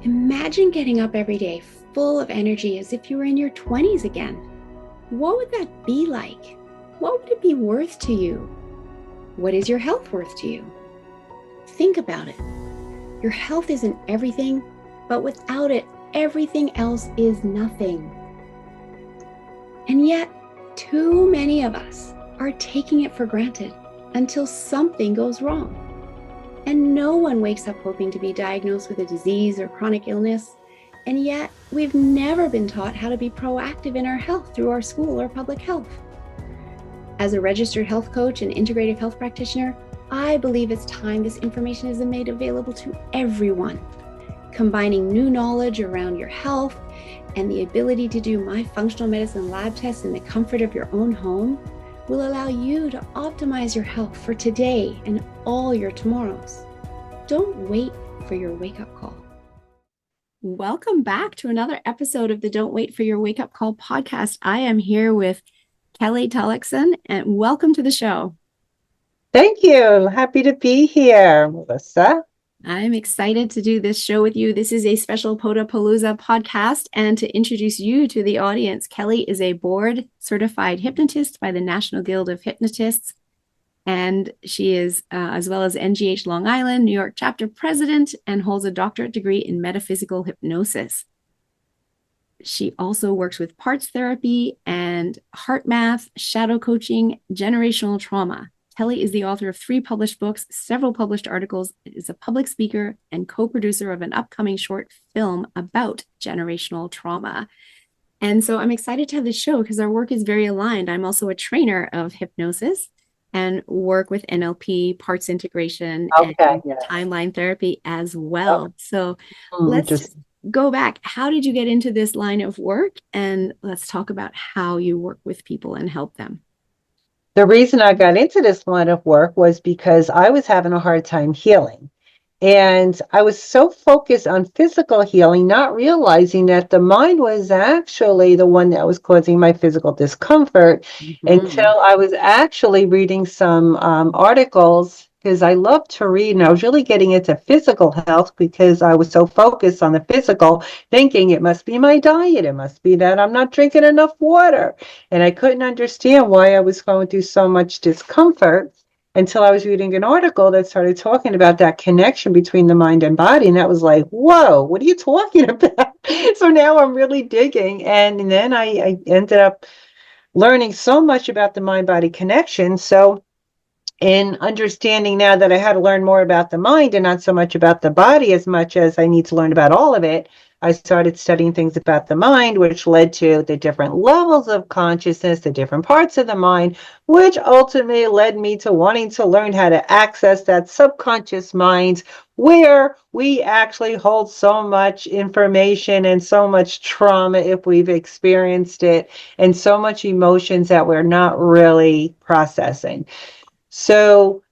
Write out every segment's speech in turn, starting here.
Imagine getting up every day full of energy as if you were in your 20s again. What would that be like? What would it be worth to you? What is your health worth to you? Think about it. Your health isn't everything, but without it, everything else is nothing. And yet, too many of us are taking it for granted until something goes wrong. And no one wakes up hoping to be diagnosed with a disease or chronic illness. And yet, we've never been taught how to be proactive in our health through our school or public health. As a registered health coach and integrative health practitioner, I believe it's time this information is made available to everyone. Combining new knowledge around your health and the ability to do my functional medicine lab tests in the comfort of your own home will allow you to optimize your health for today and all your tomorrows. Don't wait for your wake-up call. Welcome back to another episode of the Don't Wait for Your Wake-up Call podcast. I am here with Kelly Tallaksen, and welcome to the show. Thank you. Happy to be here, Melissa. I'm excited to do this show with you. This is a special Podapalooza podcast. And to introduce you to the audience, Kelly is a board certified hypnotist by the National Guild of Hypnotists. And she is, as well as NGH Long Island, New York chapter president, and holds a doctorate degree in metaphysical hypnosis. She also works with parts therapy and heart math, shadow coaching, generational trauma. Kelly is the author of 3 published books, several published articles, is a public speaker, and co-producer of an upcoming short film about generational trauma. And so I'm excited to have this show because our work is very aligned. I'm also a trainer of hypnosis and work with NLP, parts integration, and timeline therapy as well. So let's just go back. How did you get into this line of work? And let's talk about how you work with people and help them. The reason I got into this line of work was because I was having a hard time healing. And I was so focused on physical healing, not realizing that the mind was actually the one that was causing my physical discomfort until I was actually reading some articles, because I love to read, and I was really getting into physical health because I was so focused on the physical, thinking it must be my diet, it must be that I'm not drinking enough water. And I couldn't understand why I was going through so much discomfort until I was reading an article that started talking about that connection between the mind and body. And that was like, whoa, what are you talking about? So now I'm really digging. And then I ended up learning so much about the mind-body connection. So in understanding now that I had to learn more about the mind and not so much about the body as much as I need to learn about all of it, I started studying things about the mind, which led to the different levels of consciousness, the different parts of the mind, which ultimately led me to wanting to learn how to access that subconscious mind where we actually hold so much information and so much trauma if we've experienced it, and so much emotions that we're not really processing. So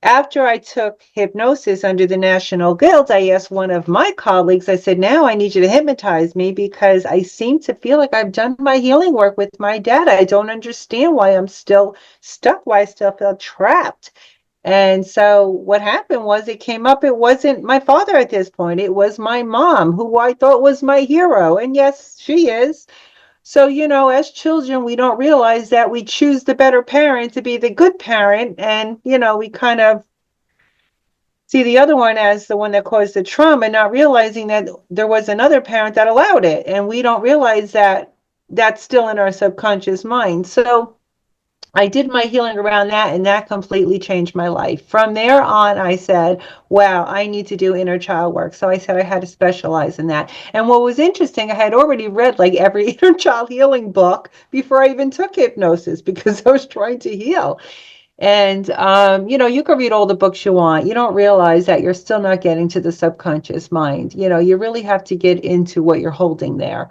after I took hypnosis under the National Guild, I asked one of my colleagues, I said, now I need you to hypnotize me because I seem to feel like I've done my healing work with my dad. I don't understand why I'm still stuck, why I still feel trapped. And so what happened was it came up, it wasn't my father at this point. It was my mom, who I thought was my hero. And yes, she is. So, as children, we don't realize that we choose the better parent to be the good parent. And, we kind of see the other one as the one that caused the trauma, not realizing that there was another parent that allowed it. And we don't realize that that's still in our subconscious mind. So I did my healing around that, and that completely changed my life. From there on, I said, wow, I need to do inner child work. So I said I had to specialize in that. And what was interesting, I had already read like every inner child healing book before I even took hypnosis because I was trying to heal. And, you can read all the books you want. You don't realize that you're still not getting to the subconscious mind. You really have to get into what you're holding there.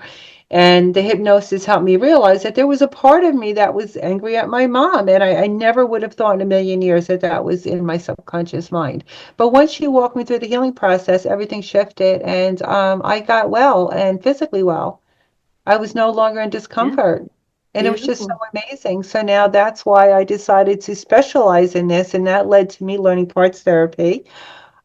And the hypnosis helped me realize that there was a part of me that was angry at my mom. And I never would have thought in a million years that that was in my subconscious mind. But once she walked me through the healing process, everything shifted. And I got well and physically well. I was no longer in discomfort. Yeah. And it was just so amazing. So now that's why I decided to specialize in this. And that led to me learning parts therapy.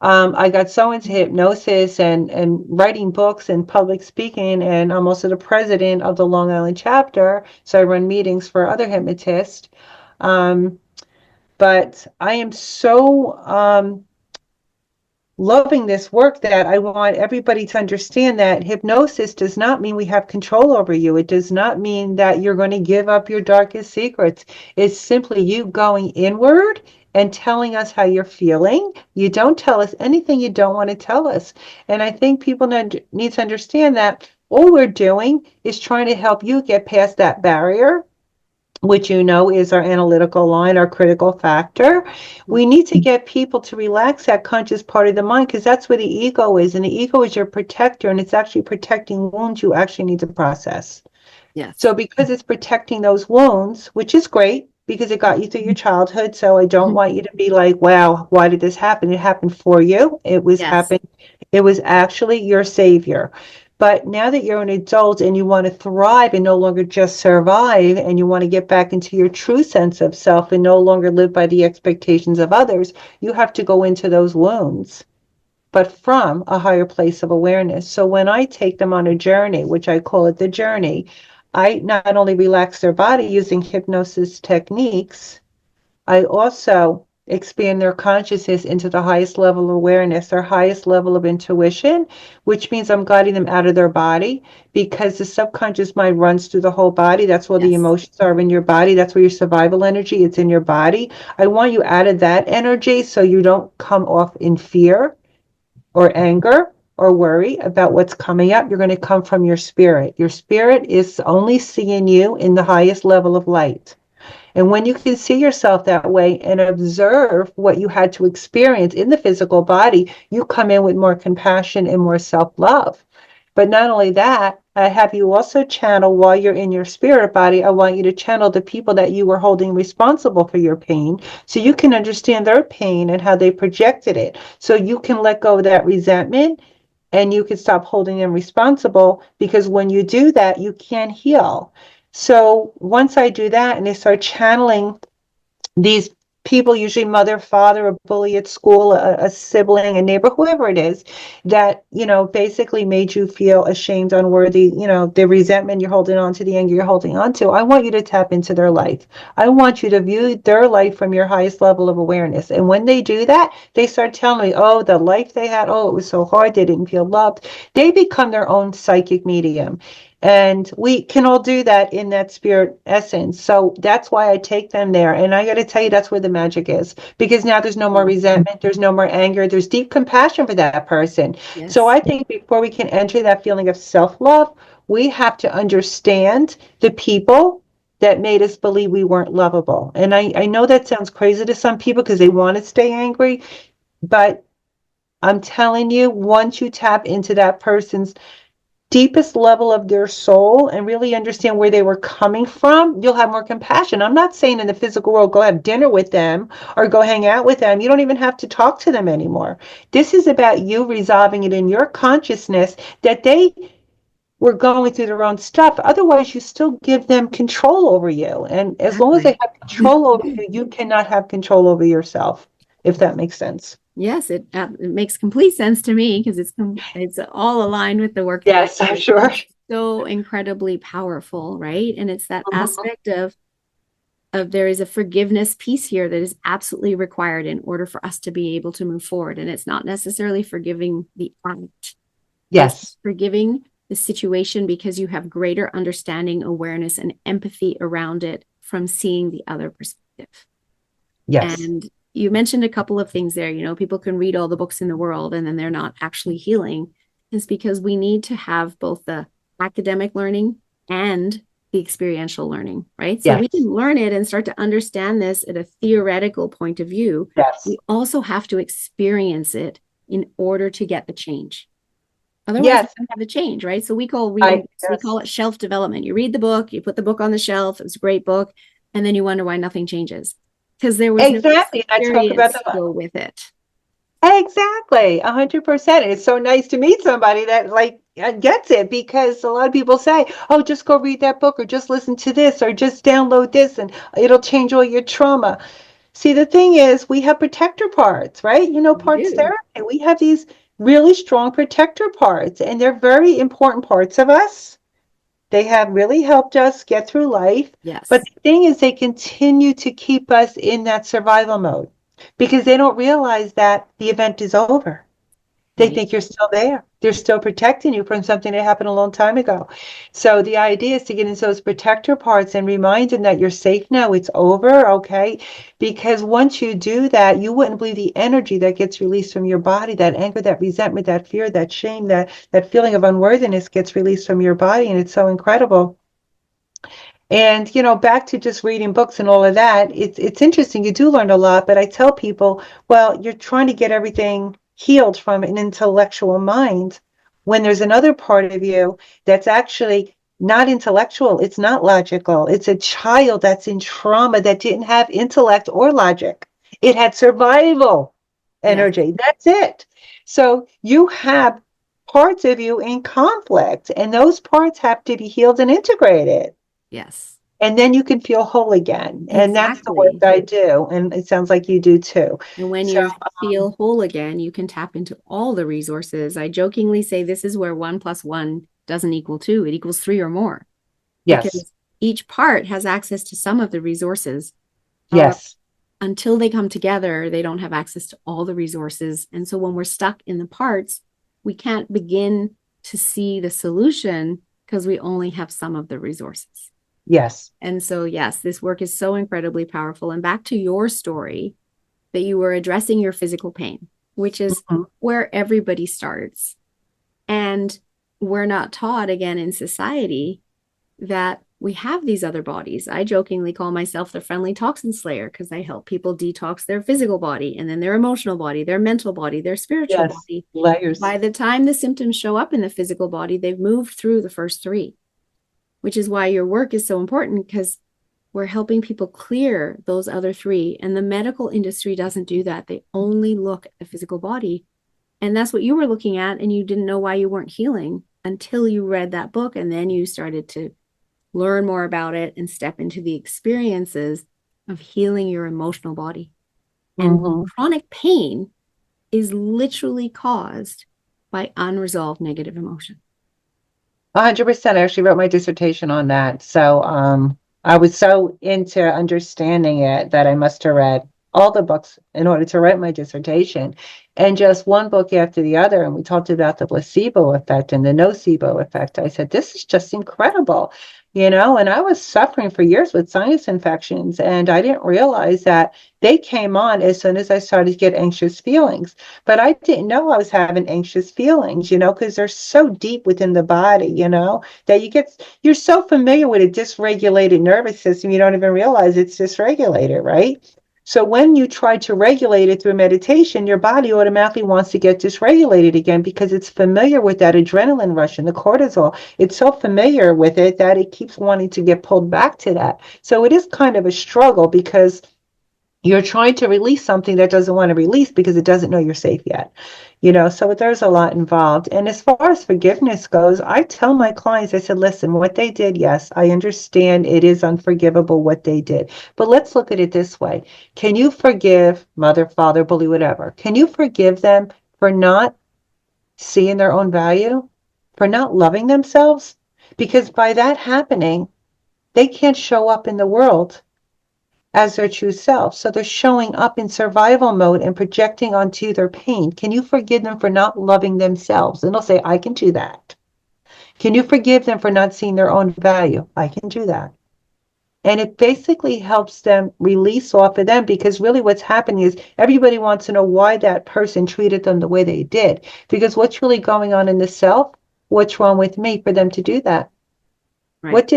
I got so into hypnosis and writing books and public speaking, and I'm also the president of the Long Island chapter. So I run meetings for other hypnotists. Um, but I am so loving this work that I want everybody to understand that hypnosis does not mean we have control over you. It does not mean that you're going to give up your darkest secrets. It's simply you going inward and telling us how you're feeling. You don't tell us anything you don't want to tell us. And I think people need to understand that all we're doing is trying to help you get past that barrier, which is our analytical line, our critical factor. We need to get people to relax that conscious part of the mind, because that's where the ego is. And the ego is your protector, and it's actually protecting wounds you actually need to process. Yes. So because it's protecting those wounds, which is great because it got you through your childhood. So I don't want you to be like, wow, why did this happen? It happened for you. It was happened. It was actually your savior. But now that you're an adult and you want to thrive and no longer just survive, and you want to get back into your true sense of self and no longer live by the expectations of others, you have to go into those wounds, but from a higher place of awareness. So when I take them on a journey, which I call it the journey, I not only relax their body using hypnosis techniques, I also expand their consciousness into the highest level of awareness, their highest level of intuition, which means I'm guiding them out of their body, because the subconscious mind runs through the whole body. That's where the emotions are in your body. That's where your survival energy, it's in your body. I want you out of that energy so you don't come off in fear or anger or worry about what's coming up. You're going to come from your spirit. Your spirit is only seeing you in the highest level of light. And when you can see yourself that way and observe what you had to experience in the physical body, you come in with more compassion and more self-love. But not only that, I have you also channel, while you're in your spirit body, I want you to channel the people that you were holding responsible for your pain, so you can understand their pain and how they projected it. So you can let go of that resentment and you can stop holding them responsible, because when you do that, you can't heal. So once I do that and they start channeling these people, usually mother, father, a bully at school, a sibling, a neighbor, whoever it is, that, basically made you feel ashamed, unworthy, the resentment you're holding on to, the anger you're holding on to, I want you to tap into their life. I want you to view their life from your highest level of awareness. And when they do that, they start telling me, oh, the life they had, oh, it was so hard, they didn't feel loved. They become their own psychic medium. And we can all do that in that spirit essence. So that's why I take them there. And I got to tell you, that's where the magic is, because now there's no more resentment. There's no more anger. There's deep compassion for that person. Yes. So I think before we can enter that feeling of self-love, we have to understand the people that made us believe we weren't lovable. And I know that sounds crazy to some people because they want to stay angry. But I'm telling you, once you tap into that person's deepest level of their soul and really understand where they were coming from, you'll have more compassion. I'm not saying in the physical world, go have dinner with them or go hang out with them. You don't even have to talk to them anymore. This is about you resolving it in your consciousness that they were going through their own stuff. Otherwise, you still give them control over you. And as long as they have control over you, you cannot have control over yourself, if that makes sense. Yes, it makes complete sense to me, because it's all aligned with the work. Yes, I'm sure. It's so incredibly powerful, right? And it's that aspect of there is a forgiveness piece here that is absolutely required in order for us to be able to move forward. And it's not necessarily forgiving the act. Yes. It's forgiving the situation because you have greater understanding, awareness, and empathy around it from seeing the other perspective. Yes. And you mentioned a couple of things there. People can read all the books in the world and then they're not actually healing. It's because we need to have both the academic learning and the experiential learning, right? So we can learn it and start to understand this at a theoretical point of view. Yes. We also have to experience it in order to get the change. Otherwise, we don't have the change, right? So we call it shelf development. You read the book, you put the book on the shelf, it's a great book, and then you wonder why nothing changes. Because there was exactly. no experience I talk about to go with it. Exactly, 100%. It's so nice to meet somebody that gets it, because a lot of people say, "Oh, just go read that book, or just listen to this, or just download this, and it'll change all your trauma." See, the thing is, we have protector parts, right? You know, We parts do. therapy. We have these really strong protector parts, and they're very important parts of us. They have really helped us get through life. But Yes. the thing is, they continue to keep us in that survival mode because they don't realize that the event is over. They Right. think you're still there. They're still protecting you from something that happened a long time ago. So the idea is to get into those protector parts and remind them that you're safe now. It's over, okay? Because once you do that, you wouldn't believe the energy that gets released from your body, that anger, that resentment, that fear, that shame, that feeling of unworthiness gets released from your body, and it's so incredible. And, you know, back to just reading books and all of that, it's interesting. You do learn a lot, but I tell people, well, you're trying to get everything healed from an intellectual mind when there's another part of you that's actually not intellectual. It's not logical. It's a child that's in trauma that didn't have intellect or logic. It had survival Yes. energy. That's it. So you have parts of you in conflict, and those parts have to be healed and integrated, Yes. and then you can feel whole again. And that's the work Exactly. I do. And it sounds like you do too. And when So, you feel whole again, you can tap into all the resources. I jokingly say this is where 1 plus 1 doesn't equal 2, it equals 3 or more, yes, because each part has access to some of the resources. However, yes, until they come together, they don't have access to all the resources. And so when we're stuck in the parts, we can't begin to see the solution because we only have some of the resources. yes. And so, yes, this work is so incredibly powerful. And back to your story, that you were addressing your physical pain, which is Mhm. where everybody starts. And we're not taught again in society that we have these other bodies. I jokingly call myself the friendly toxin slayer because I help people detox their physical body and then their emotional body, their mental body, their spiritual Yes. body. Layers. By the time the symptoms show up in the physical body, they've moved through the first three, which is why your work is so important, because we're helping people clear those other three. And the medical industry doesn't do that. They only look at the physical body. And that's what you were looking at. And you didn't know why you weren't healing until you read that book. And then you started to learn more about it and step into the experiences of healing your emotional body. And Hmm. chronic pain is literally caused by unresolved negative emotion. 100%. I actually wrote my dissertation on that. So I was so into understanding it that I must have read all the books in order to write my dissertation, and just one book after the other. And we talked about the placebo effect and the nocebo effect. I said, this is just incredible, you know, and I was suffering for years with sinus infections, and I didn't realize that they came on as soon as I started to get anxious feelings. But I didn't know I was having anxious feelings, you know, because they're so deep within the body, you know, that you're so familiar with a dysregulated nervous system, you don't even realize it's dysregulated, right? So when you try to regulate it through meditation, your body automatically wants to get dysregulated again because it's familiar with that adrenaline rush and the cortisol. It's so familiar with it that it keeps wanting to get pulled back to that. So it is kind of a struggle because you're trying to release something that doesn't want to release because it doesn't know you're safe yet, you know. So there's a lot involved. And as far as forgiveness goes, I tell my clients, I said, listen, what they did, yes, I understand it is unforgivable what they did, but let's look at it this way. Can you forgive mother, father, bully, whatever? Can you forgive them for not seeing their own value, for not loving themselves? Because by that happening, they can't show up in the world as their true self. So they're showing up in survival mode and projecting onto their pain. Can you forgive them for not loving themselves? And they'll say, I can do that. Can you forgive them for not seeing their own value? I can do that. And it basically helps them release off of them, because really what's happening is everybody wants to know why that person treated them the way they did. Because what's really going on in the self? What's wrong with me for them to do that? Right.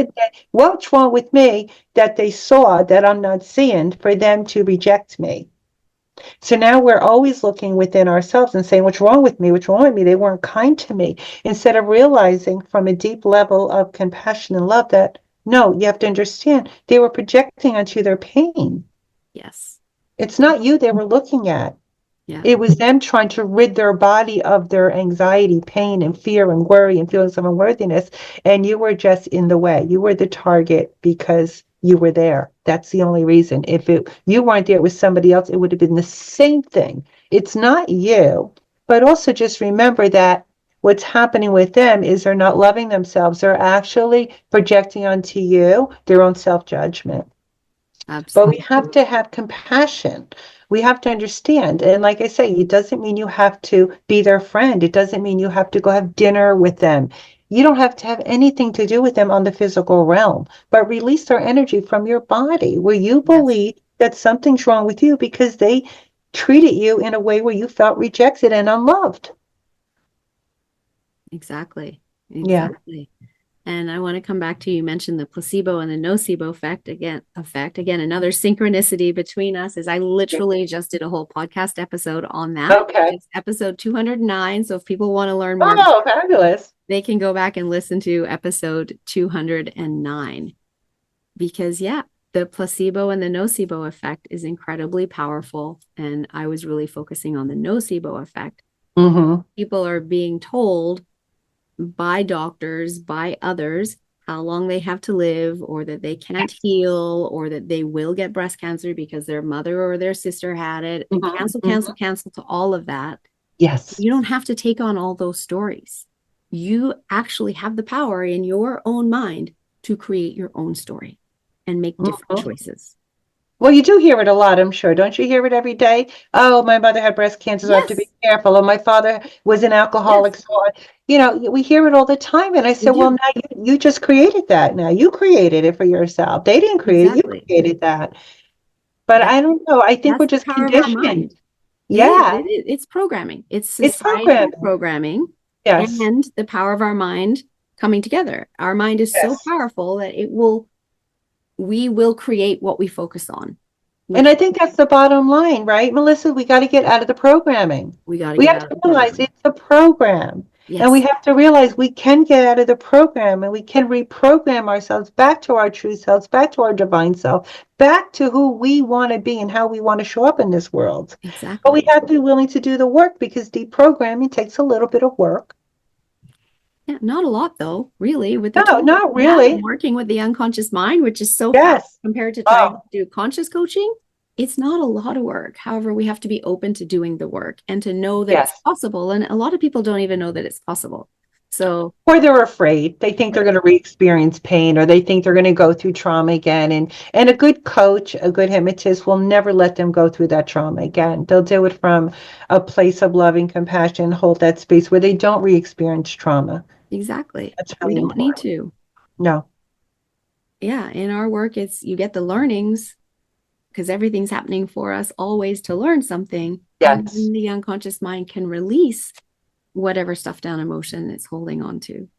What's wrong with me that they saw that I'm not seeing for them to reject me? So now we're always looking within ourselves and saying, what's wrong with me? What's wrong with me? They weren't kind to me. Instead of realizing from a deep level of compassion and love that, no, you have to understand they were projecting onto their pain. Yes. It's not you they were looking at. Yeah. It was them trying to rid their body of their anxiety, pain, and fear and worry and feelings of unworthiness. And you were just in the way. You were the target because you were there. That's the only reason. If you weren't there, it was somebody else, it would have been the same thing. It's not you, but also just remember that what's happening with them is they're not loving themselves. They're actually projecting onto you their own self-judgment. But we Absolutely. have to have compassion. We have to understand. And like I say, it doesn't mean you have to be their friend. It doesn't mean you have to go have dinner with them. You don't have to have anything to do with them on the physical realm, but release their energy from your body where you Yes, believe that something's wrong with you because they treated you in a way where you felt rejected and unloved. exactly. Yeah. Exactly. And I want to come back to, you mentioned the placebo and the nocebo effect again, another synchronicity between us is I literally just did a whole podcast episode on that, which Okay. is episode 209. So if people want to learn more, Oh, fabulous. they can go back and listen to episode 209. Because yeah, the placebo and the nocebo effect is incredibly powerful. And I was really focusing on the nocebo effect. Mm-hmm. People are being told by doctors, by others, how long they have to live, or that they can't heal, or that they will get breast cancer because their mother or their sister had it. And Mm-hmm. cancel, Mm-hmm. cancel, cancel to all of that. Yes. You don't have to take on all those stories. You actually have the power in your own mind to create your own story and make different Mm-hmm. choices. Well, you do hear it a lot, I'm sure. Don't you hear it every day? Oh, my mother had breast cancer, so I have to be Yes, careful. Oh, my father was an alcoholic. yes, So, we hear it all the time. And I we said, well, do. now you just created that. Now you created it for yourself. They didn't create it. You Exactly. created that. But That, I don't know. I think that's we're the just power of our conditioned. mind. Yeah, It's programming. It's it's societal programming. programming Yes, and the power of our mind coming together. Our mind is so yes. powerful that we will create what we focus on, And which I think that's the bottom line, right, Melissa? We got to get out of the programming. we got to We get have out of to the realize program. it's a program. And we Yes, have to realize we can get out of the program and we can reprogram ourselves back to our true selves, back to our divine self, back to who we want to be and how we want to show up in this world. But we exactly. have to be willing to do the work because deprogramming takes a little bit of work. Yeah, not a lot though, really, with the No, tools not we have and really. working with the unconscious mind, which is so fast Yes. compared to trying to Oh, do conscious coaching. It's not a lot of work. However, we have to be open to doing the work and to know that it's yes. possible. And a lot of people don't even know that it's possible. So, Or they're afraid. They think they're going to re-experience pain or they think they're going to go through trauma again. And a good coach, a good hypnotist will never let them go through that trauma again. They'll do it from a place of loving compassion, hold that space where they don't re-experience trauma. exactly. That's We really don't need important. to. No. Yeah, in our work, it's you get the learnings because everything's happening for us always to learn something. And Yes. then the unconscious mind can release whatever stuff down emotion it's holding on to.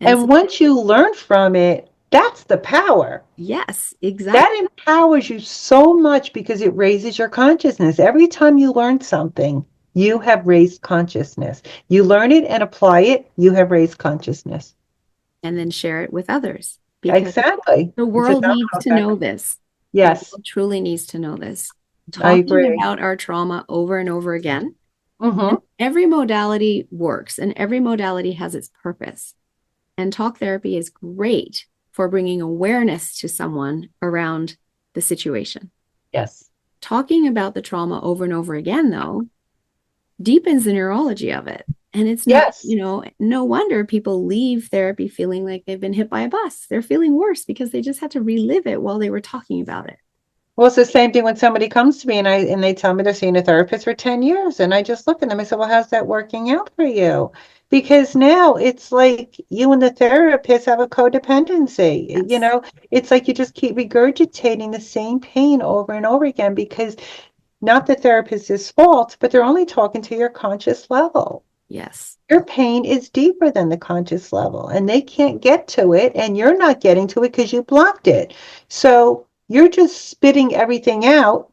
And so, And once you learn from it, that's the power. yes, exactly. That empowers you so much because it raises your consciousness. Every time you learn something, you have raised consciousness. You learn it and apply it, you have raised consciousness. And then share it with others because Exactly. the It's a world needs domino to know effect. this. The Yes, world truly needs to know this. I Talking agree. about our trauma over and over again. And Mm-hmm. every modality works and every modality has its purpose. And talk therapy is great for bringing awareness to someone around the situation. Yes. Talking about the trauma over and over again, though, deepens the neurology of it. And it's not, Yes. no wonder people leave therapy feeling like they've been hit by a bus. They're feeling worse because they just had to relive it while they were talking about it. Well, it's the same thing when somebody comes to me and they tell me they're seeing a therapist for 10 years. And I just look at them and say, well, how's that working out for you? Because now it's like you and the therapist have a codependency. Yes. It's like you just keep regurgitating the same pain over and over again because not the therapist's fault, but they're only talking to your conscious level. Yes. Your pain is deeper than the conscious level, and they can't get to it, and you're not getting to it because you blocked it. So you're just spitting everything out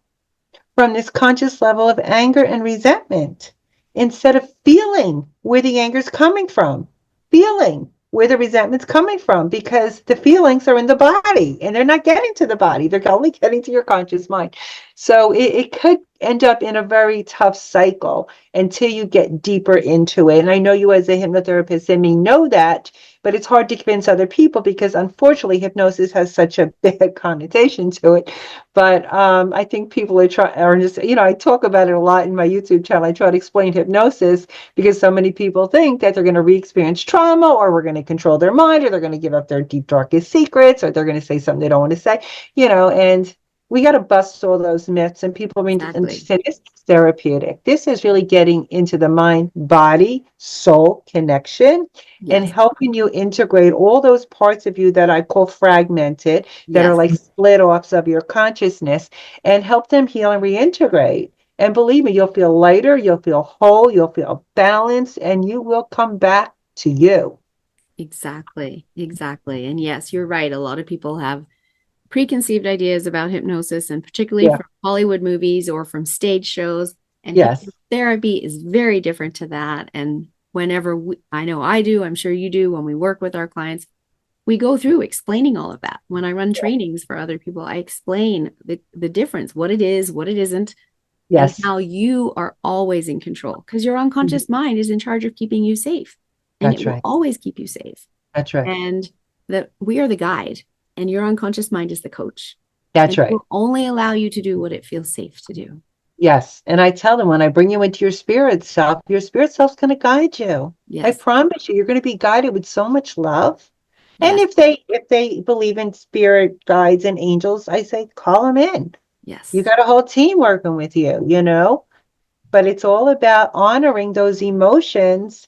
from this conscious level of anger and resentment instead of feeling where the anger is coming from, feeling where the resentment's coming from, because the feelings are in the body and they're not getting to the body. They're only getting to your conscious mind. So it could end up in a very tough cycle until you get deeper into it. And I know you as a hypnotherapist and me know that, but it's hard to convince other people because unfortunately hypnosis has such a bad connotation to it. But I think people are just, I talk about it a lot in my YouTube channel. I try to explain hypnosis because so many people think that they're going to re-experience trauma, or we're going to control their mind, or they're going to give up their deep, darkest secrets, or they're going to say something they don't want to say, and we got to bust all those myths, and people and Exactly. say this is therapeutic. This is really getting into the mind, body, soul connection and Yes. helping you integrate all those parts of you that I call fragmented, that are Yes. like split offs of your consciousness, and help them heal and reintegrate. And believe me, you'll feel lighter, you'll feel whole, you'll feel balanced, and you will come back to you. Exactly. Exactly. And yes, you're right. A lot of people have preconceived ideas about hypnosis, and particularly Yeah. from Hollywood movies or from stage shows. And Yes. hypnotherapy is very different to that. And whenever I know I do, I'm sure you do, when we work with our clients, we go through explaining all of that. When I run trainings for other people, I explain the difference, what it is, what it isn't, and Yes. how you are always in control because your Mhm. unconscious mind is in charge of keeping you safe, and it That's will right. always keep you safe. That's right. And that we are the guide, and your unconscious mind is the coach, and That's it right. will only allow you to do what it feels safe to do. Yes. And I tell them, when I bring you into your spirit self's going to guide you. I Yes. promise you, you're going to be guided with so much love. And Yes. if they believe in spirit guides and angels, I say call them in. You Yes. got a whole team working with you. But it's all about honoring those emotions,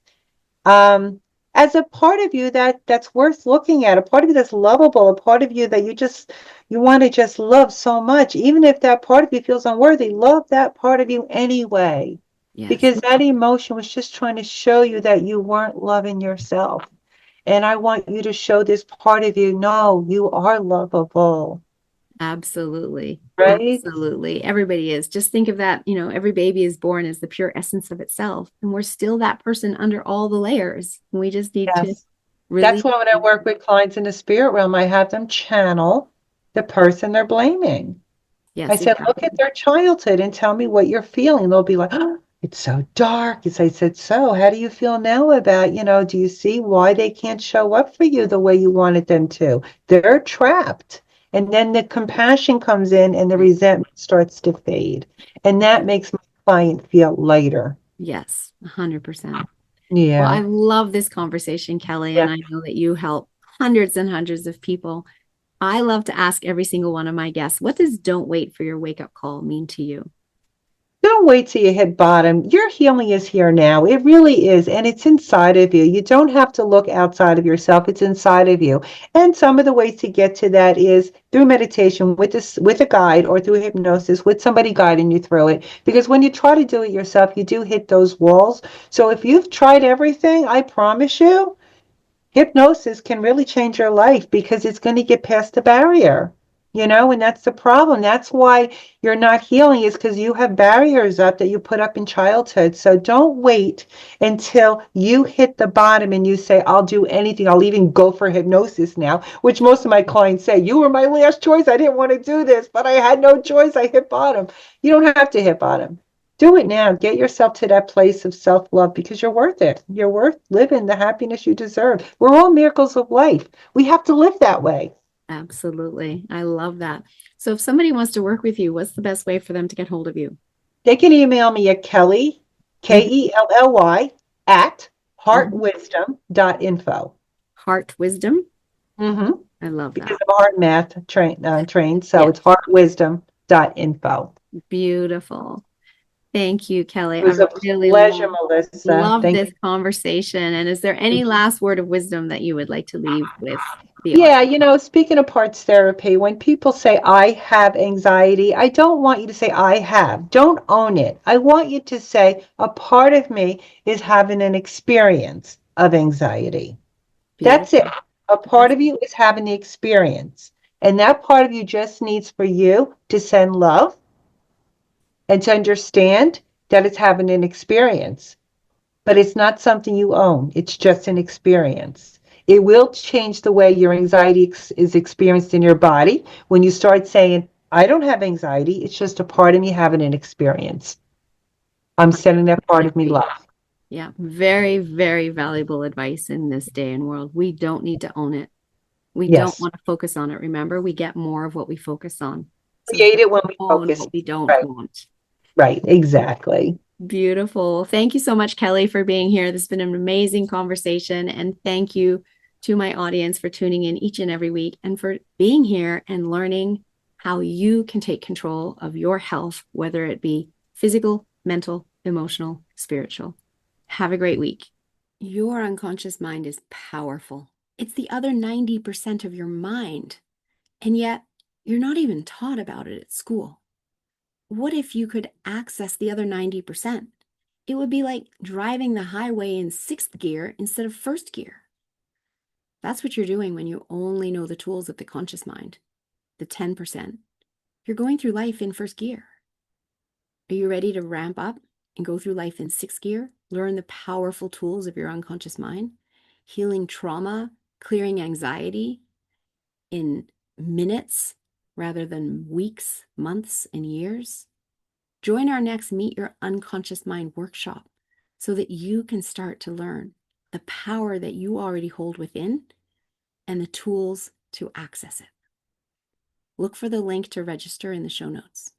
um, as a part of you that's worth looking at, a part of you that's lovable, a part of you that you want to just love so much, even if that part of you feels unworthy. Love that part of you anyway, Yes. because that emotion was just trying to show you that you weren't loving yourself. And I want you to show this part of you, no, you are lovable, Absolutely. right? Absolutely. Everybody is. Just think of that. Every baby is born as the pure essence of itself. And we're still that person under all the layers. We just need to Yes. That's release. why when I work with clients in the spirit realm, I have them channel the person they're blaming. I Yes, said, look exactly. at their childhood and tell me what you're feeling. They'll be like, oh, it's so dark. As I said, so how do you feel now about, do you see why they can't show up for you the way you wanted them to? They're trapped. And then the compassion comes in and the resentment starts to fade. And that makes my client feel lighter. Yes, 100%. Well, I Yeah. love this conversation, Kelly, and Yeah. I know that you help hundreds and hundreds of people. I love to ask every single one of my guests, what does "don't wait for your wake up call" mean to you? Don't wait till you hit bottom. Your healing is here now. It really is. And it's inside of you. You don't have to look outside of yourself. It's inside of you. And some of the ways to get to that is through meditation with a guide, or through hypnosis with somebody guiding you through it. Because when you try to do it yourself, you do hit those walls. So if you've tried everything, I promise you, hypnosis can really change your life because it's going to get past the barrier. And that's the problem. That's why you're not healing, is because you have barriers up that you put up in childhood. So don't wait until you hit the bottom and you say, I'll do anything. I'll even go for hypnosis now, which most of my clients say, you were my last choice. I didn't want to do this, but I had no choice. I hit bottom. You don't have to hit bottom. Do it now. Get yourself to that place of self-love because you're worth it. You're worth living the happiness you deserve. We're all miracles of life. We have to live that way. Absolutely. I love that. So if somebody wants to work with you, what's the best way for them to get hold of you? They can email me at Kelly, Mhm. Kelly, at Mhm. heartwisdom.info. Heart Wisdom. Mm-hmm. I love Because that. I'm heart math trained, so Yes. it's heartwisdom.info. Beautiful. Thank you, Kelly. It was I've a really pleasure, Melissa. loved Thank this you. conversation. And is there any last word of wisdom that you would like to leave with the Yeah, audience? speaking of parts therapy, when people say, I have anxiety, I don't want you to say, I have. Don't own it. I want you to say, a part of me is having an experience of anxiety. That's it. Beautiful. A part That's of you is having the experience. And that part of you just needs for you to send love and to understand that it's having an experience. But it's not something you own. It's just an experience. It will change the way your anxiety is experienced in your body when you start saying, I don't have anxiety. It's just a part of me having an experience. I'm I sending that part completely of me agree. love. Yeah. Very, very valuable advice in this day and world. We don't need to own it. We don't Yes. want to focus on it. Remember, we get more of what we focus on. So Create don't it when we own focus. what we don't Right. want. Right. Exactly. Beautiful. Thank you so much, Kelly, for being here. This has been an amazing conversation. And thank you to my audience for tuning in each and every week and for being here and learning how you can take control of your health, whether it be physical, mental, emotional, spiritual. Have a great week. Your unconscious mind is powerful. It's the other 90% of your mind. And yet, you're not even taught about it at school. What if you could access the other 90%? It would be like driving the highway in sixth gear instead of first gear. That's what you're doing when you only know the tools of the conscious mind, the 10%. You're going through life in first gear. Are you ready to ramp up and go through life in sixth gear? Learn the powerful tools of your unconscious mind, healing trauma, clearing anxiety in minutes rather than weeks, months, and years? Join our next Meet Your Unconscious Mind workshop so that you can start to learn the power that you already hold within and the tools to access it. Look for the link to register in the show notes.